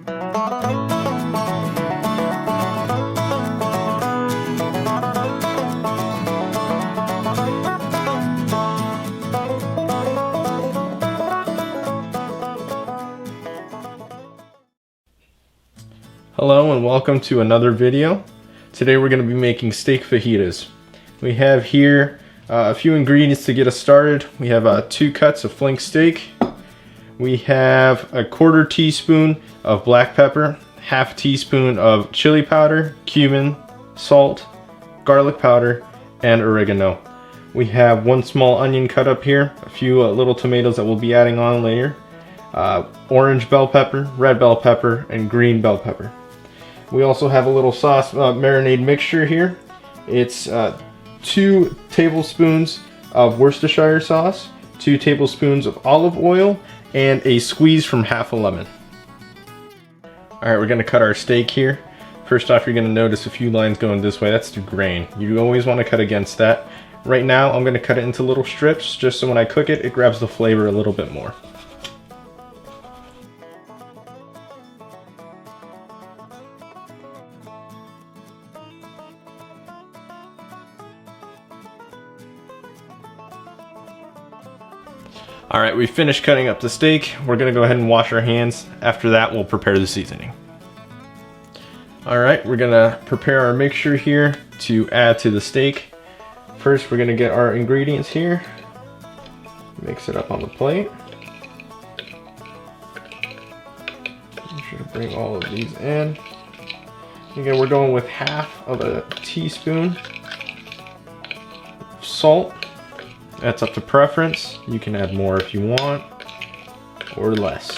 Hello and welcome to another video. Today we're going to be making steak fajitas. We have here a few ingredients to get us started. We have 2 cuts of flank steak. We have a 1/4 teaspoon of black pepper, 1/2 teaspoon of chili powder, cumin, salt, garlic powder, and oregano. We have 1 small onion cut up here, a few little tomatoes that we'll be adding on later, orange bell pepper, red bell pepper, and green bell pepper. We also have a little sauce marinade mixture here. It's 2 tablespoons of Worcestershire sauce, 2 tablespoons of olive oil, and a squeeze from 1/2 a lemon. Alright, we're going to cut our steak here. First off, you're going to notice a few lines going this way. That's the grain. You always want to cut against that. Right now, I'm going to cut it into little strips, just so when I cook it, it grabs the flavor a little bit more. Alright, we finished cutting up the steak. We're going to go ahead and wash our hands. After that, we'll prepare the seasoning. Alright, we're going to prepare our mixture here to add to the steak. First, we're going to get our ingredients here. Mix it up on the plate. Make sure to bring all of these in. Again, we're going with 1/2 teaspoon of salt. That's up to preference. You can add more if you want, or less.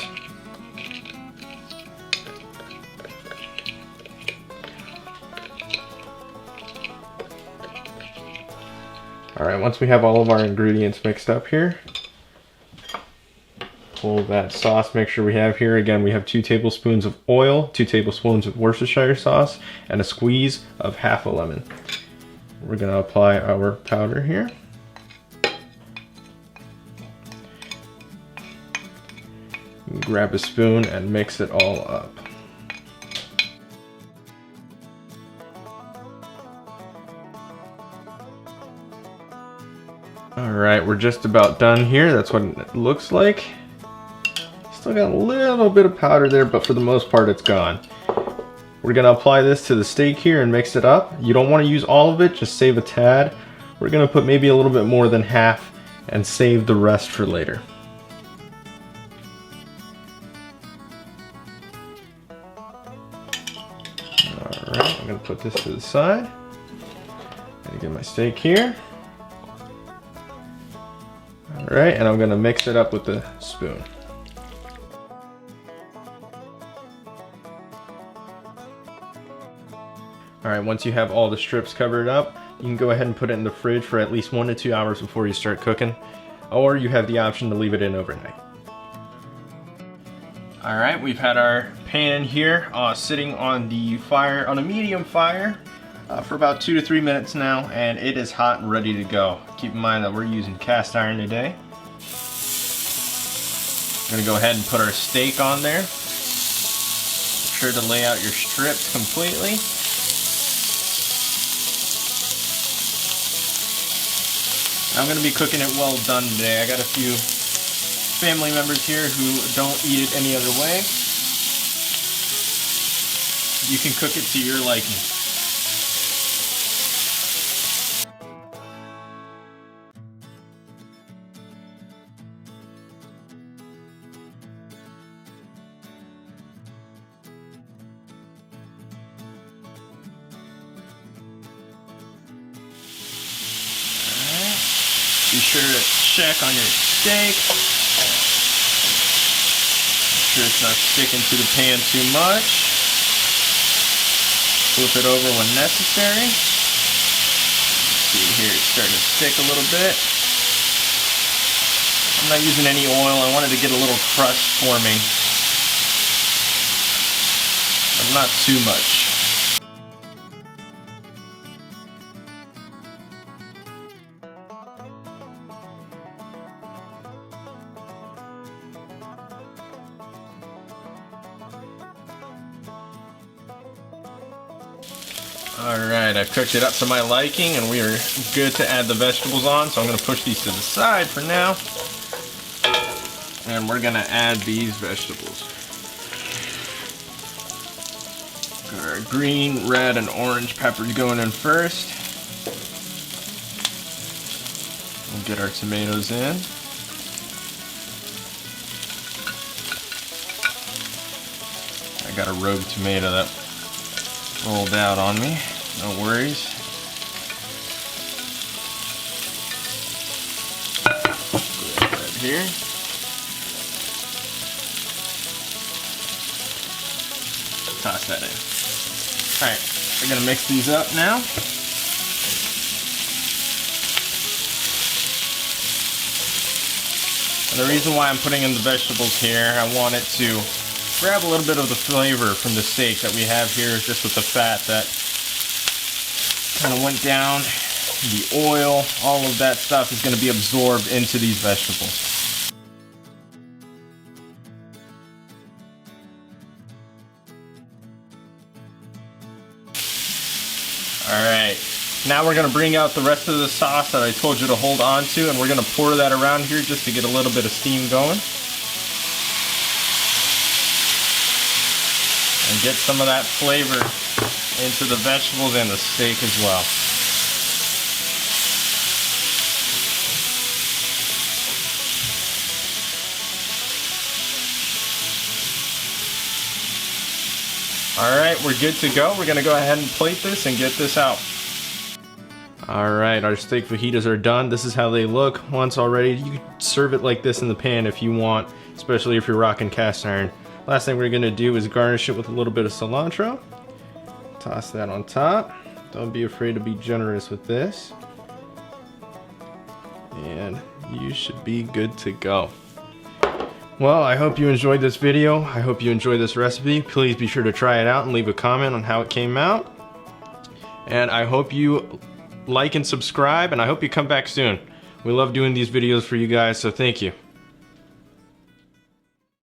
Alright, once we have all of our ingredients mixed up here, pull that sauce mixture we have here. Again, we have 2 tablespoons of oil, 2 tablespoons of Worcestershire sauce, and a squeeze of 1/2 a lemon. We're going to apply our powder here. Grab a spoon and mix it all up. Alright, we're just about done here. That's what it looks like. Still got a little bit of powder there, but for the most part it's gone. We're going to apply this to the steak here and mix it up. You don't want to use all of it, just save a tad. We're going to put maybe a little bit more than half and save the rest for later. Alright, I'm going to put this to the side. I'm going to get my steak here. Alright, and I'm going to mix it up with the spoon. Alright, once you have all the strips covered up, you can go ahead and put it in the fridge for at least 1 to 2 hours before you start cooking. Or you have the option to leave it in overnight. Alright, we've had our pan here sitting on the fire, on a medium fire, for about 2 to 3 minutes now, and it is hot and ready to go. Keep in mind that we're using cast iron today. We're going to go ahead and put our steak on there. Make sure to lay out your strips completely. I'm going to be cooking it well done today. I got a few family members here who don't eat it any other way. You can cook it to your liking. Alright. Be sure to check on your steak. Make sure it's not sticking to the pan too much. Flip it over when necessary. See here, it's starting to stick a little bit. I'm not using any oil. I wanted to get a little crust forming, but not too much. Alright, I've cooked it up to my liking and we are good to add the vegetables on, so I'm going to push these to the side for now. And we're going to add these vegetables. Got our green, red, and orange peppers going in first. We'll get our tomatoes in. I got a rogue tomato that rolled out on me, no worries. Put that right here. Toss that in. Alright, we're going to mix these up now. And the reason why I'm putting in the vegetables here, I want it to grab a little bit of the flavor from the steak that we have here, just with the fat that kind of went down, the oil, all of that stuff is going to be absorbed into these vegetables. Alright, now we're going to bring out the rest of the sauce that I told you to hold on to, and we're going to pour that around here just to get a little bit of steam going. And get some of that flavor into the vegetables and the steak as well. Alright, we're good to go. We're going to go ahead and plate this and get this out. Alright, our steak fajitas are done. This is how they look. Once already, you can serve it like this in the pan if you want, especially if you're rocking cast iron. Last thing we're going to do is garnish it with a little bit of cilantro. Toss that on top. Don't be afraid to be generous with this. And you should be good to go. Well, I hope you enjoyed this video. I hope you enjoyed this recipe. Please be sure to try it out and leave a comment on how it came out. And I hope you like and subscribe, and I hope you come back soon. We love doing these videos for you guys, so thank you.